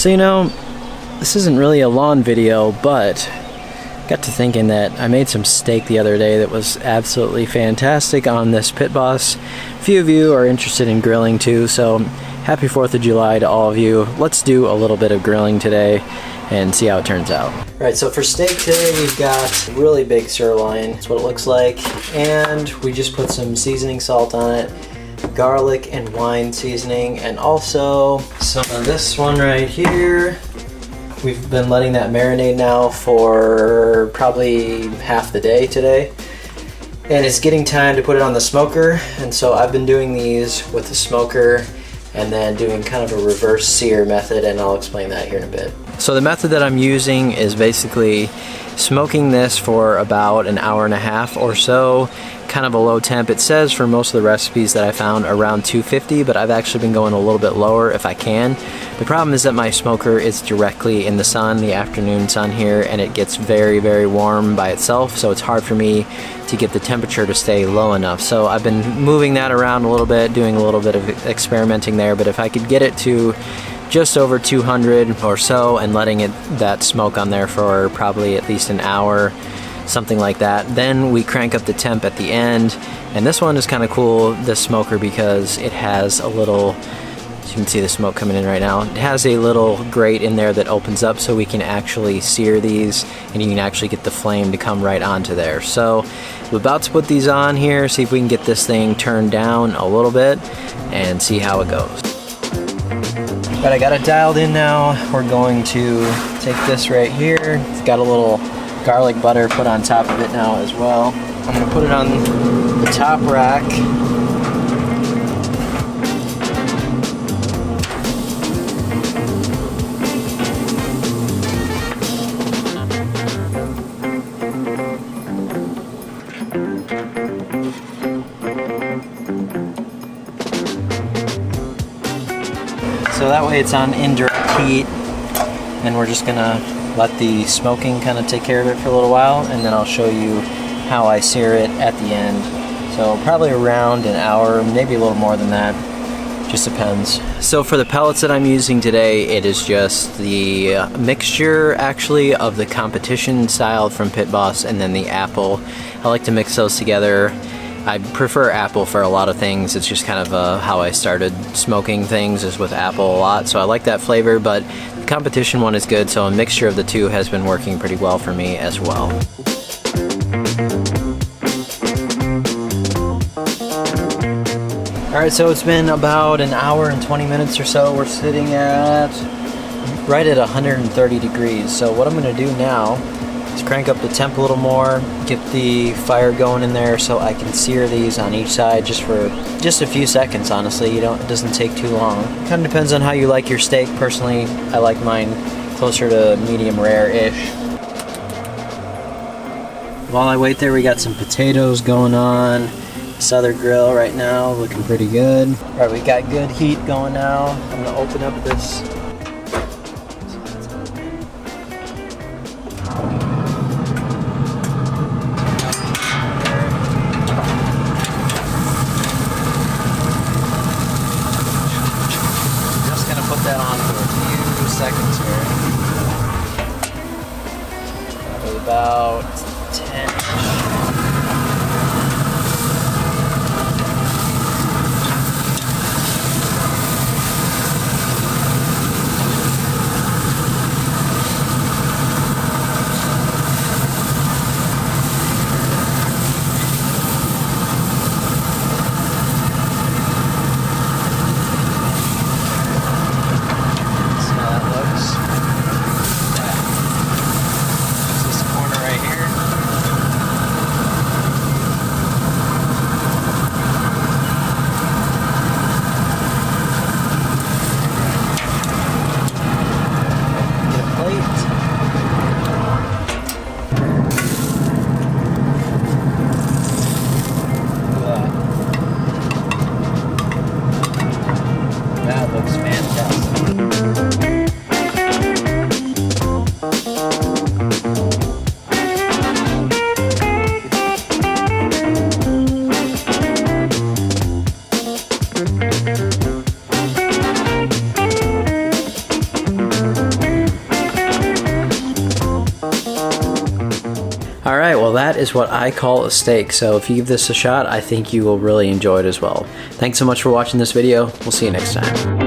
So you know, this isn't really a lawn video, but got to thinking that I made some steak the other day that was absolutely fantastic on this Pit Boss. A few of you are interested in grilling too, so happy 4th of July to all of you. Let's do a little bit of grilling today and see how it turns out. Alright, so for steak today we've got a really big sirloin. That's what it looks like. And we just put some seasoning salt on it, garlic and wine seasoning, and also some of this one right here. We've been letting that marinate now for probably half the day today. And it's getting time to put it on the smoker. And so I've been doing these with the smoker and then doing kind of a reverse sear method, and I'll explain that here in a bit. So the method that I'm using is basically smoking this for about an hour and a half or so, kind of a low temp. It says for most of the recipes that I found around 250, but I've actually been going a little bit lower if I can. The problem is that my smoker is directly in the sun, the afternoon sun here, and it gets very, very warm by itself, so it's hard for me to get the temperature to stay low enough. So I've been moving that around a little bit, doing a little bit of experimenting there, but if I could get it to just over 200 or so and letting that smoke on there for probably at least an hour, something like that, then we crank up the temp at the end. And this one is kind of cool, this smoker, because it has a little, as you can see the smoke coming in right now, it has a little grate in there that opens up so we can actually sear these, and you can actually get the flame to come right onto there. So we're about to put these on here, see if we can get this thing turned down a little bit and see how it goes. But I got it dialed in now. We're going to take this right here. It's got a little garlic butter put on top of it now as well. I'm going to put it on the top rack. So that way it's on indirect heat, and we're just gonna let the smoking kind of take care of it for a little while, and then I'll show you how I sear it at the end. So probably around an hour, maybe a little more than that, just depends. So for the pellets that I'm using today, it is just the mixture actually of the competition style from Pit Boss and then the apple. I like to mix those together. I prefer apple for a lot of things. It's just kind of how I started smoking things, is with apple a lot, so I like that flavor, but the competition one is good, so a mixture of the two has been working pretty well for me as well. Alright, so it's been about an hour and 20 minutes or so. We're sitting at right at 130 degrees. So what I'm going to do now is crank up the temp a little more, get the fire going in there so I can sear these on each side just for a few seconds, honestly. It doesn't take too long. Kind of depends on how you like your steak. Personally, I like mine closer to medium rare-ish. While I wait there, we got some potatoes going on. This other grill right now looking pretty good. Alright, we got good heat going now. I'm gonna open up this. Just gonna put that on for a few seconds here. Probably about 10. This corner right here. Alright, well that is what I call a steak, so if you give this a shot, I think you will really enjoy it as well. Thanks so much for watching this video. We'll see you next time.